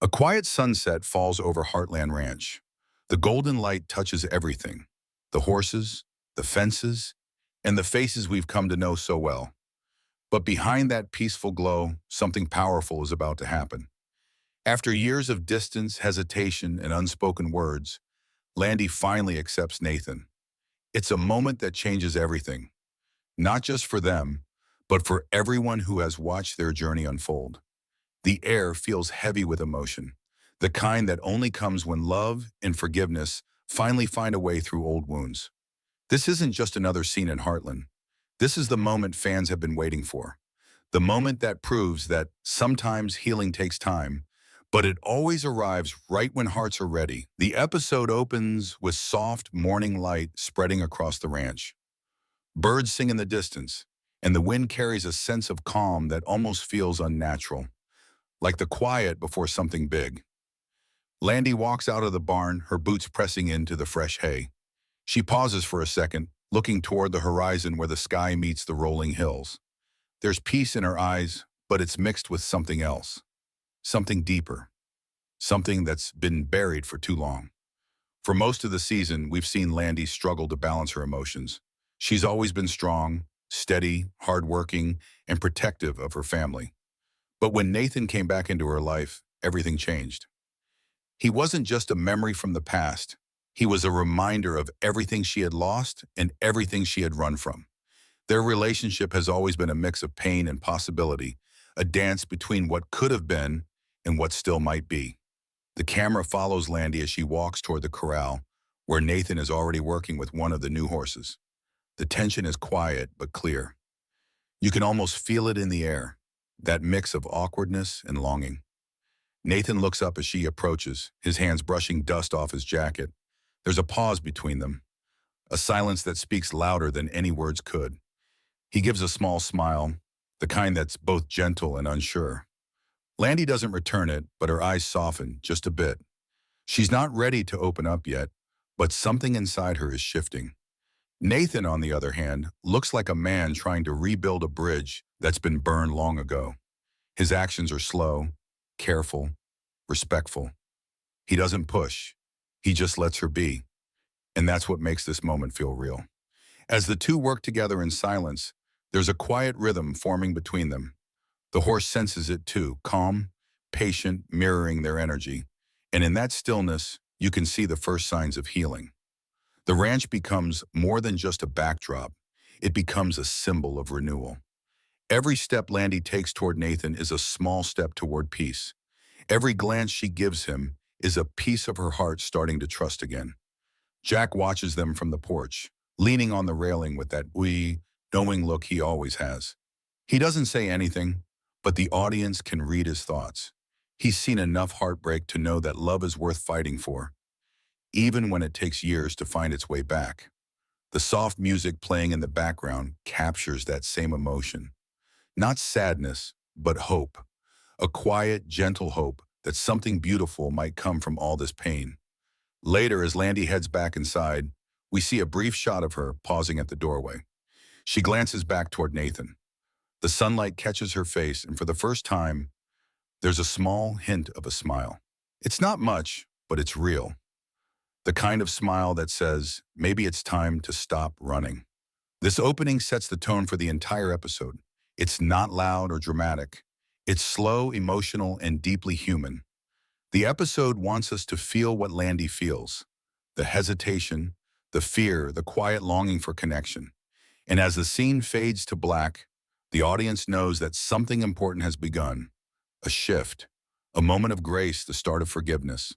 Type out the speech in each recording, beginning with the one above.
A quiet sunset falls over Heartland Ranch. The golden light touches everything, the horses, the fences, and the faces we've come to know so well. But behind that peaceful glow, something powerful is about to happen. After years of distance, hesitation, and unspoken words, Landy finally accepts Nathan. It's a moment that changes everything, not just for them, but for everyone who has watched their journey unfold. The air feels heavy with emotion, the kind that only comes when love and forgiveness finally find a way through old wounds. This isn't just another scene in Heartland. This is the moment fans have been waiting for. The moment that proves that sometimes healing takes time, but it always arrives right when hearts are ready. The episode opens with soft morning light spreading across the ranch. Birds sing in the distance, and the wind carries a sense of calm that almost feels unnatural, like the quiet before something big. Landy walks out of the barn, her boots pressing into the fresh hay. She pauses for a second, looking toward the horizon where the sky meets the rolling hills. There's peace in her eyes, but it's mixed with something else, something deeper, something that's been buried for too long. For most of the season, we've seen Landy struggle to balance her emotions. She's always been strong, steady, hardworking, and protective of her family. But when Nathan came back into her life, everything changed. He wasn't just a memory from the past. He was a reminder of everything she had lost and everything she had run from. Their relationship has always been a mix of pain and possibility, a dance between what could have been and what still might be. The camera follows Landy as she walks toward the corral, where Nathan is already working with one of the new horses. The tension is quiet but clear. You can almost feel it in the air, that mix of awkwardness and longing. Nathan looks up as she approaches, his hands brushing dust off his jacket. There's a pause between them, a silence that speaks louder than any words could. He gives a small smile, the kind that's both gentle and unsure. Landy doesn't return it, but her eyes soften just a bit. She's not ready to open up yet, but something inside her is shifting. Nathan, on the other hand, looks like a man trying to rebuild a bridge that's been burned long ago. His actions are slow, careful, respectful. He doesn't push. He just lets her be. And that's what makes this moment feel real. As the two work together in silence, there's a quiet rhythm forming between them. The horse senses it too, calm, patient, mirroring their energy. And in that stillness, you can see the first signs of healing. The ranch becomes more than just a backdrop. It becomes a symbol of renewal. Every step Landy takes toward Nathan is a small step toward peace. Every glance she gives him is a piece of her heart starting to trust again. Jack watches them from the porch, leaning on the railing with that knowing look he always has. He doesn't say anything, but the audience can read his thoughts. He's seen enough heartbreak to know that love is worth fighting for, even when it takes years to find its way back. The soft music playing in the background captures that same emotion. Not sadness, but hope. A quiet, gentle hope that something beautiful might come from all this pain. Later, as Landy heads back inside, we see a brief shot of her pausing at the doorway. She glances back toward Nathan. The sunlight catches her face, and for the first time, there's a small hint of a smile. It's not much, but it's real. The kind of smile that says, maybe it's time to stop running. This opening sets the tone for the entire episode. It's not loud or dramatic. It's slow, emotional, and deeply human. The episode wants us to feel what Landy feels, the hesitation, the fear, the quiet longing for connection. And as the scene fades to black, the audience knows that something important has begun, a shift, a moment of grace, the start of forgiveness.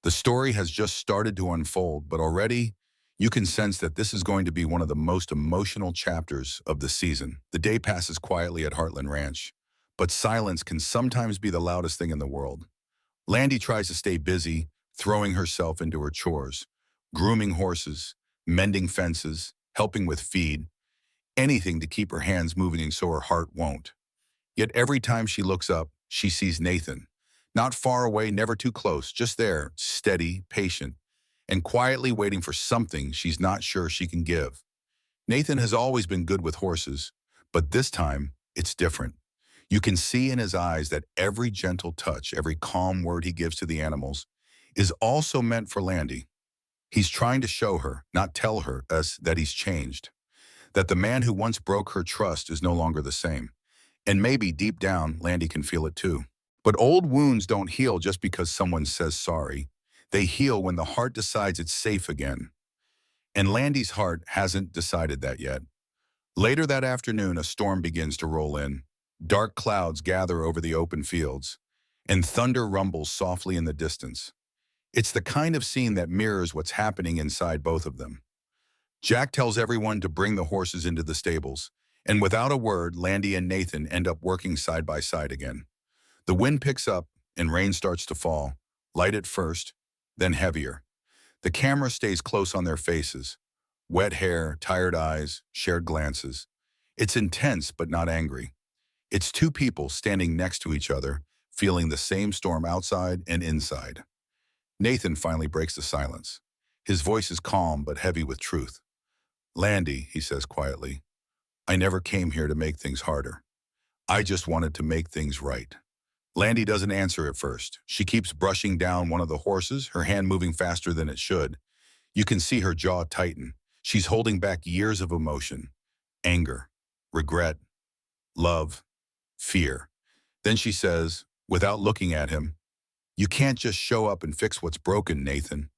The story has just started to unfold, but already you can sense that this is going to be one of the most emotional chapters of the season. The day passes quietly at Heartland Ranch, but silence can sometimes be the loudest thing in the world. Landy tries to stay busy, throwing herself into her chores, grooming horses, mending fences, helping with feed, anything to keep her hands moving so her heart won't. Yet every time she looks up, she sees Nathan. Not far away, never too close, just there, steady, patient, and quietly waiting for something she's not sure she can give. Nathan has always been good with horses, but this time, it's different. You can see in his eyes that every gentle touch, every calm word he gives to the animals, is also meant for Landy. He's trying to show her, not tell her, us that he's changed, that the man who once broke her trust is no longer the same. And maybe deep down, Landy can feel it too. But old wounds don't heal just because someone says sorry. They heal when the heart decides it's safe again. And Landy's heart hasn't decided that yet. Later that afternoon, a storm begins to roll in. Dark clouds gather over the open fields, and thunder rumbles softly in the distance. It's the kind of scene that mirrors what's happening inside both of them. Jack tells everyone to bring the horses into the stables, and without a word, Landy and Nathan end up working side by side again. The wind picks up, and rain starts to fall, light at first, then heavier. The camera stays close on their faces. Wet hair, tired eyes, shared glances. It's intense but not angry. It's two people standing next to each other, feeling the same storm outside and inside. Nathan finally breaks the silence. His voice is calm but heavy with truth. "Landy," he says quietly, "I never came here to make things harder. I just wanted to make things right." Landy doesn't answer at first. She keeps brushing down one of the horses, her hand moving faster than it should. You can see her jaw tighten. She's holding back years of emotion. Anger, regret, love, fear. Then she says, without looking at him, "You can't just show up and fix what's broken, Nathan.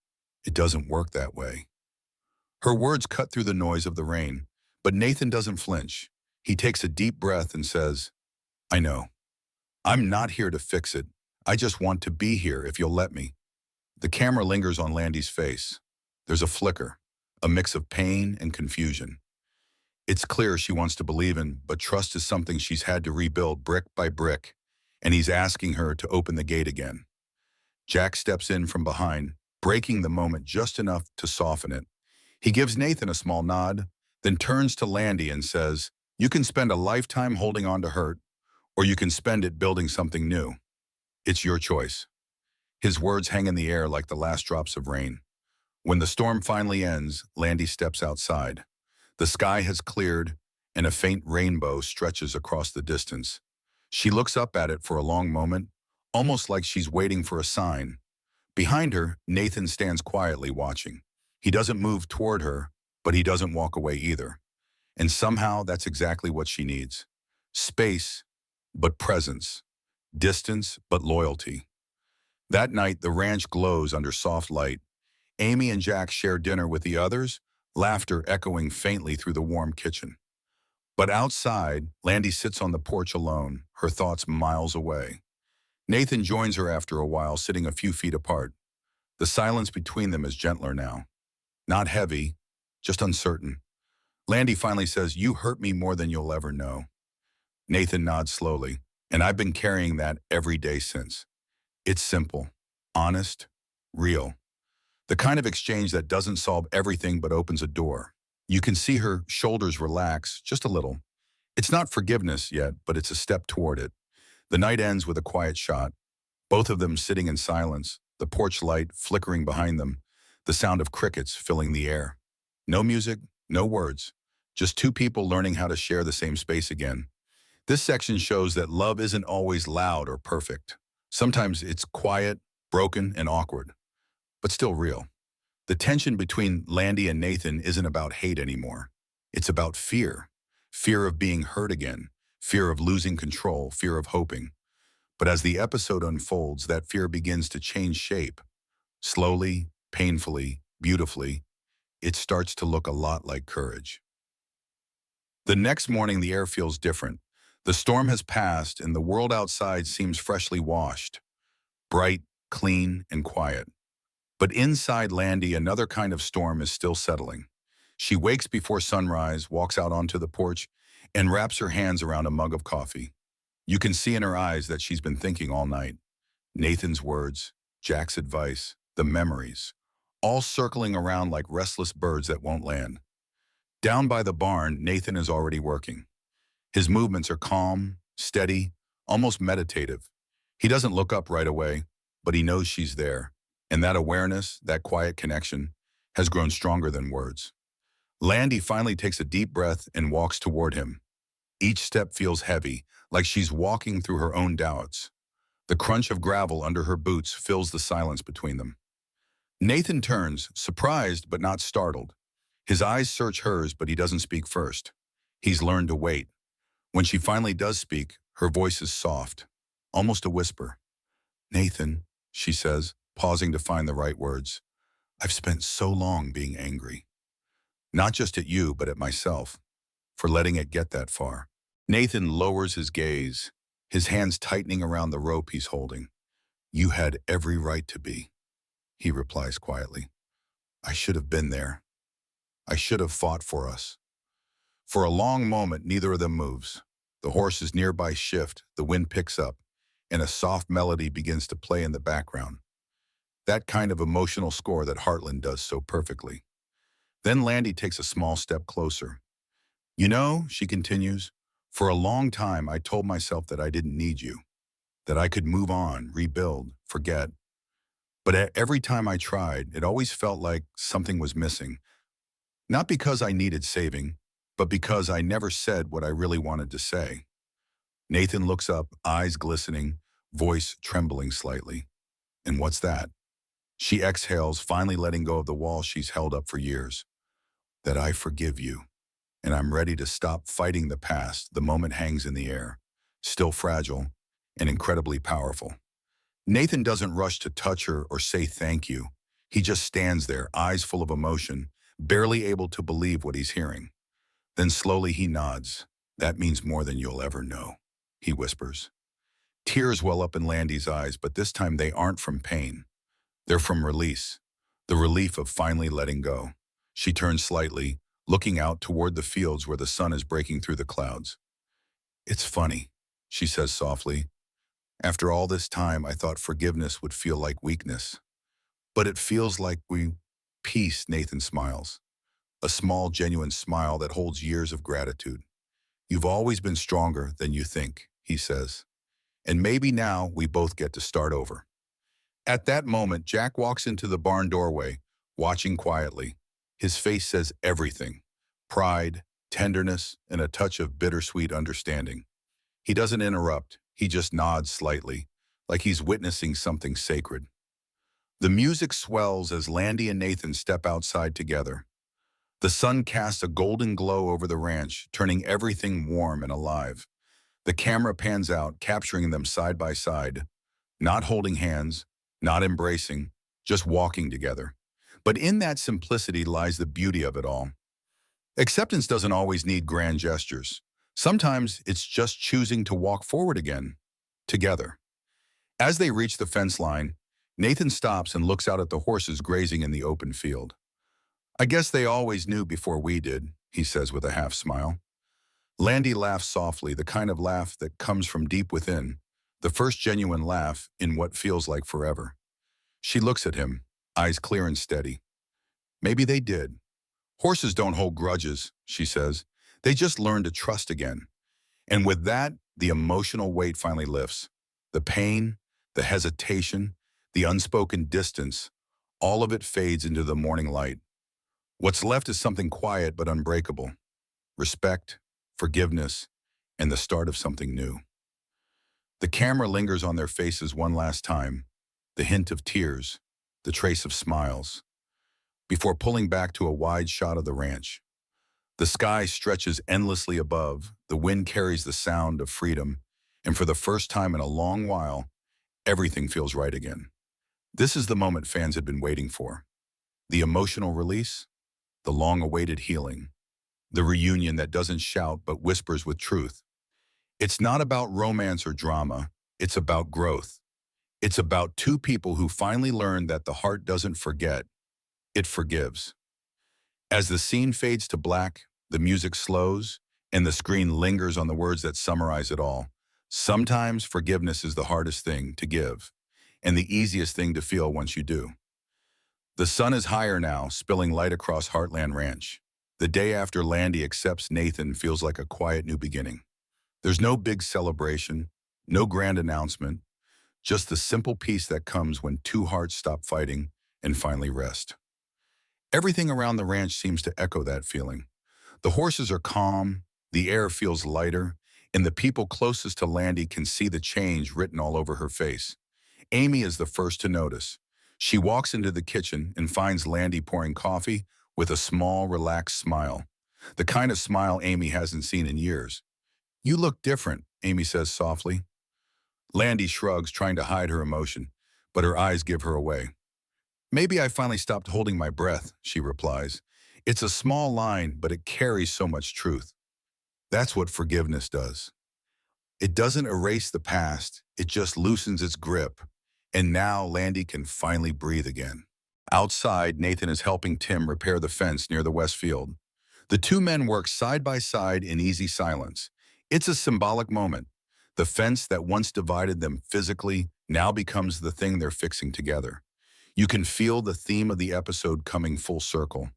It doesn't work that way." Her words cut through the noise of the rain, but Nathan doesn't flinch. He takes a deep breath and says, "I know. I'm not here to fix it. I just want to be here if you'll let me." The camera lingers on Landy's face. There's a flicker, a mix of pain and confusion. It's clear she wants to believe in, but trust is something she's had to rebuild brick by brick, and he's asking her to open the gate again. Jack steps in from behind, breaking the moment just enough to soften it. He gives Nathan a small nod, then turns to Landy and says, "You can spend a lifetime holding on to hurt, or you can spend it building something new. It's your choice." His words hang in the air like the last drops of rain. When the storm finally ends, Landy steps outside. The sky has cleared, and a faint rainbow stretches across the distance. She looks up at it for a long moment, almost like she's waiting for a sign. Behind her, Nathan stands quietly watching. He doesn't move toward her, but he doesn't walk away either. And somehow that's exactly what she needs. Space, but presence. Distance, but loyalty. That night, the ranch glows under soft light. Amy and Jack share dinner with the others, laughter echoing faintly through the warm kitchen. But outside, Landy sits on the porch alone, her thoughts miles away. Nathan joins her after a while, sitting a few feet apart. The silence between them is gentler now. Not heavy, just uncertain. Landy finally says, "You hurt me more than you'll ever know." Nathan nods slowly, and I've been carrying that every day since. It's simple, honest, real. The kind of exchange that doesn't solve everything but opens a door. You can see her shoulders relax just a little. It's not forgiveness yet, but it's a step toward it. The night ends with a quiet shot. Both of them sitting in silence, the porch light flickering behind them, the sound of crickets filling the air. No music, no words, just two people learning how to share the same space again. This section shows that love isn't always loud or perfect. Sometimes it's quiet, broken, and awkward, but still real. The tension between Landy and Nathan isn't about hate anymore. It's about fear. Fear of being hurt again, fear of losing control, fear of hoping. But as the episode unfolds, that fear begins to change shape. Slowly, painfully, beautifully, it starts to look a lot like courage. The next morning, the air feels different. The storm has passed, and the world outside seems freshly washed. Bright, clean, and quiet. But inside Landy, another kind of storm is still settling. She wakes before sunrise, walks out onto the porch, and wraps her hands around a mug of coffee. You can see in her eyes that she's been thinking all night. Nathan's words, Jack's advice, the memories, all circling around like restless birds that won't land. Down by the barn, Nathan is already working. His movements are calm, steady, almost meditative. He doesn't look up right away, but he knows she's there. And that awareness, that quiet connection, has grown stronger than words. Landy finally takes a deep breath and walks toward him. Each step feels heavy, like she's walking through her own doubts. The crunch of gravel under her boots fills the silence between them. Nathan turns, surprised but not startled. His eyes search hers, but he doesn't speak first. He's learned to wait. When she finally does speak, her voice is soft, almost a whisper. "Nathan," she says, pausing to find the right words. "I've spent so long being angry. Not just at you, but at myself, for letting it get that far." Nathan lowers his gaze, his hands tightening around the rope he's holding. "You had every right to be," he replies quietly. "I should have been there. I should have fought for us." For a long moment, neither of them moves. The horses nearby shift, the wind picks up, and a soft melody begins to play in the background. That kind of emotional score that Heartland does so perfectly. Then Landy takes a small step closer. "You know," she continues, "for a long time I told myself that I didn't need you, that I could move on, rebuild, forget. But every time I tried, it always felt like something was missing. Not because I needed saving, but because I never said what I really wanted to say." Nathan looks up, eyes glistening, voice trembling slightly. "And what's that?" She exhales, finally letting go of the wall she's held up for years. "That I forgive you, and I'm ready to stop fighting the past." The moment hangs in the air, still fragile and incredibly powerful. Nathan doesn't rush to touch her or say thank you. He just stands there, eyes full of emotion, barely able to believe what he's hearing. Then slowly he nods. "That means more than you'll ever know," he whispers. Tears well up in Landy's eyes, but this time they aren't from pain. They're from release, the relief of finally letting go. She turns slightly, looking out toward the fields where the sun is breaking through the clouds. "It's funny," she says softly. "After all this time, I thought forgiveness would feel like weakness. But it feels like peace." Nathan smiles. A small, genuine smile that holds years of gratitude. "You've always been stronger than you think," he says. "And maybe now we both get to start over." At that moment, Jack walks into the barn doorway, watching quietly. His face says everything: pride, tenderness, and a touch of bittersweet understanding. He doesn't interrupt, he just nods slightly, like he's witnessing something sacred. The music swells as Landy and Nathan step outside together. The sun casts a golden glow over the ranch, turning everything warm and alive. The camera pans out, capturing them side by side, not holding hands, not embracing, just walking together. But in that simplicity lies the beauty of it all. Acceptance doesn't always need grand gestures. Sometimes it's just choosing to walk forward again, together. As they reach the fence line, Nathan stops and looks out at the horses grazing in the open field. "I guess they always knew before we did," he says with a half smile. Landy laughs softly, the kind of laugh that comes from deep within, the first genuine laugh in what feels like forever. She looks at him, eyes clear and steady. "Maybe they did. Horses don't hold grudges," she says. "They just learn to trust again." And with that, the emotional weight finally lifts. The pain, the hesitation, the unspoken distance, all of it fades into the morning light. What's left is something quiet but unbreakable: respect, forgiveness, and the start of something new. The camera lingers on their faces one last time, the hint of tears, the trace of smiles, before pulling back to a wide shot of the ranch. The sky stretches endlessly above, the wind carries the sound of freedom, and for the first time in a long while, everything feels right again. This is the moment fans had been waiting for. The emotional release, the long-awaited healing, the reunion that doesn't shout but whispers with truth. It's not about romance or drama, it's about growth. It's about two people who finally learned that the heart doesn't forget, it forgives. As the scene fades to black, the music slows, and the screen lingers on the words that summarize it all. Sometimes forgiveness is the hardest thing to give, and the easiest thing to feel once you do. The sun is higher now, spilling light across Heartland Ranch. The day after Landy accepts Nathan feels like a quiet new beginning. There's no big celebration, no grand announcement, just the simple peace that comes when two hearts stop fighting and finally rest. Everything around the ranch seems to echo that feeling. The horses are calm, the air feels lighter, and the people closest to Landy can see the change written all over her face. Amy is the first to notice. She walks into the kitchen and finds Landy pouring coffee with a small, relaxed smile. The kind of smile Amy hasn't seen in years. "You look different," Amy says softly. Landy shrugs, trying to hide her emotion, but her eyes give her away. "Maybe I finally stopped holding my breath," she replies. It's a small line, but it carries so much truth. That's what forgiveness does. It doesn't erase the past, it just loosens its grip. And now Landy can finally breathe again. Outside, Nathan is helping Tim repair the fence near the west field. The two men work side by side in easy silence. It's a symbolic moment. The fence that once divided them physically now becomes the thing they're fixing together. You can feel the theme of the episode coming full circle.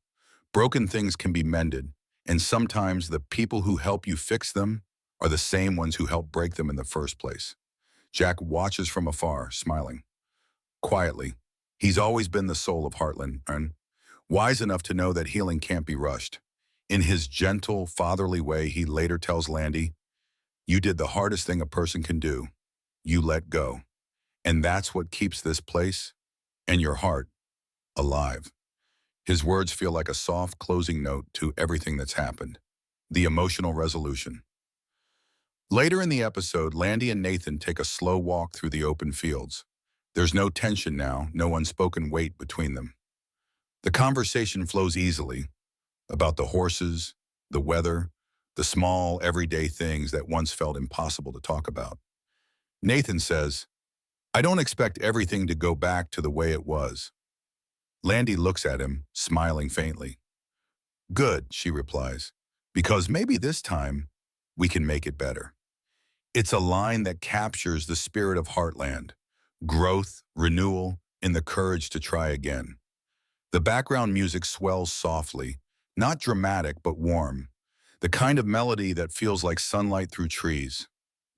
Broken things can be mended, and sometimes the people who help you fix them are the same ones who helped break them in the first place. Jack watches from afar, smiling. Quietly, he's always been the soul of Heartland, and wise enough to know that healing can't be rushed. In his gentle, fatherly way, he later tells Landy, "You did the hardest thing a person can do. You let go. And that's what keeps this place and your heart alive." His words feel like a soft closing note to everything that's happened. The emotional resolution. Later in the episode, Landy and Nathan take a slow walk through the open fields. There's no tension now, no unspoken weight between them. The conversation flows easily about the horses, the weather, the small, everyday things that once felt impossible to talk about. Nathan says, "I don't expect everything to go back to the way it was." Landy looks at him, smiling faintly. "Good," she replies, "because maybe this time we can make it better." It's a line that captures the spirit of Heartland, growth, renewal, and the courage to try again. The background music swells softly, not dramatic but warm, the kind of melody that feels like sunlight through trees.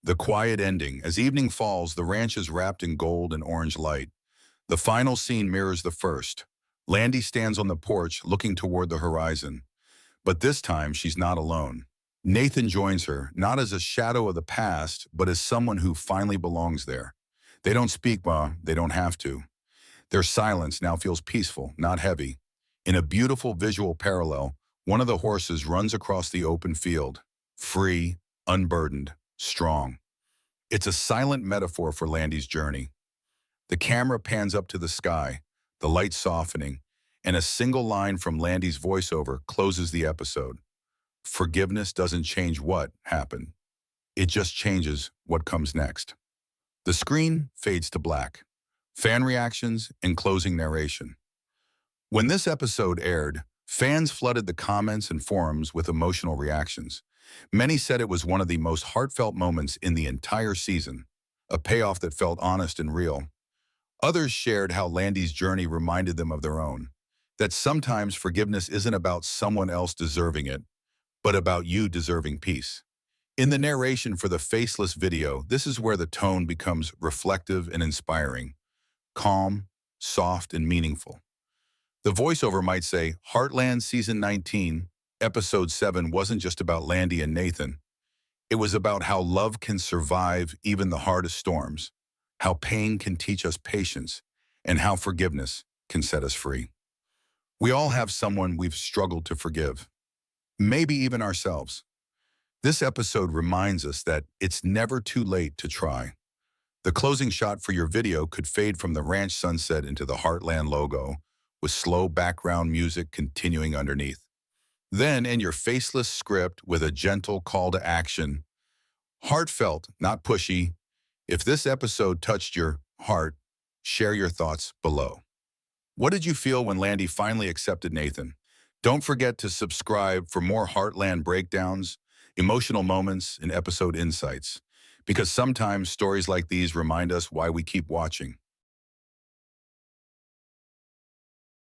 The quiet ending. As evening falls, the ranch is wrapped in gold and orange light. The final scene mirrors the first. Landy stands on the porch looking toward the horizon. But this time, she's not alone. Nathan joins her, not as a shadow of the past, but as someone who finally belongs there. They don't speak, they don't have to. Their silence now feels peaceful, not heavy. In a beautiful visual parallel, one of the horses runs across the open field, free, unburdened, strong. It's a silent metaphor for Landy's journey. The camera pans up to the sky, the light softening, and a single line from Landy's voiceover closes the episode. Forgiveness doesn't change what happened. It just changes what comes next. The screen fades to black. Fan reactions and closing narration. When this episode aired, fans flooded the comments and forums with emotional reactions. Many said it was one of the most heartfelt moments in the entire season, a payoff that felt honest and real. Others shared how Landy's journey reminded them of their own, that sometimes forgiveness isn't about someone else deserving it, but about you deserving peace. In the narration for the Faceless video, this is where the tone becomes reflective and inspiring, calm, soft, and meaningful. The voiceover might say, "Heartland Season 19, Episode 7 wasn't just about Landy and Nathan. It was about how love can survive even the hardest storms, how pain can teach us patience, and how forgiveness can set us free." We all have someone we've struggled to forgive, maybe even ourselves. This episode reminds us that it's never too late to try. The closing shot for your video could fade from the ranch sunset into the Heartland logo, with slow background music continuing underneath. Then, in your faceless script with a gentle call to action, heartfelt, not pushy. If this episode touched your heart, share your thoughts below. What did you feel when Landy finally accepted Nathan? Don't forget to subscribe for more Heartland breakdowns, emotional moments, and episode insights, because sometimes stories like these remind us why we keep watching.